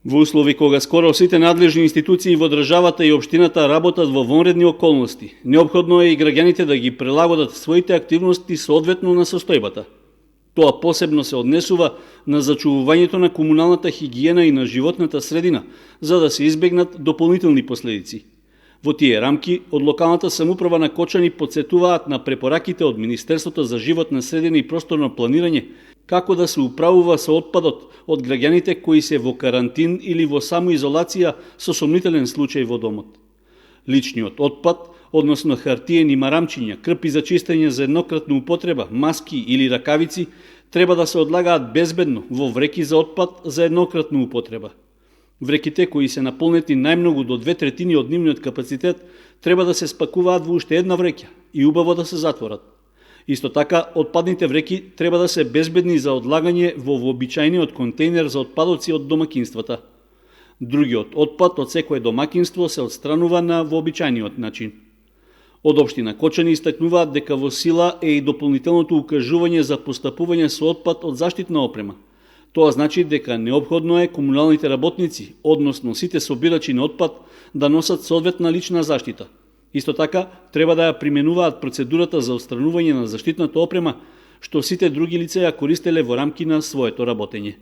Во услови кога скоро сите надлежни институции во државата и општината работат во вонредни околности, неопходно е и граѓаните да ги прилагодат своите активности соодветно на состојбата. Тоа посебно се однесува на зачувувањето на комуналната хигиена и на животната средина, за да се избегнат дополнителни последици. Во тие рамки, од локалната самоуправа на Кочани подсетуваат на препораките од Министерството за животна средина и просторно планирање, како да се управува со отпадот од граѓаните кои се во карантин или во самоизолација со сомнителен случај во домот. Личниот отпад, односно хартиени марамчиња, крпи за чистење за еднократна употреба, маски или ракавици, треба да се одлагаат безбедно во вреки за отпад за еднократна употреба. Вреките кои се наполнети најмногу до 2/3 од нивниот капацитет треба да се спакуваат во уште една вреќа и убаво да се затворат. Исто така, отпадните вреки треба да се безбедни за одлагање во вообичајниот контејнер за отпадоци од домакинствата. Другиот отпад од секое домакинство се отстранува на вообичајниот начин. Од општина Кочани истакнуваат дека во сила е и дополнителното укажување за постапување со отпад од заштитна опрема. Тоа значи дека неопходно е комуналните работници, односно сите собирачи на отпад, да носат соодветна лична заштита. Исто така, треба да ја применуваат процедурата за отстранување на заштитната опрема, што сите други лица ја користеле во рамки на своето работење.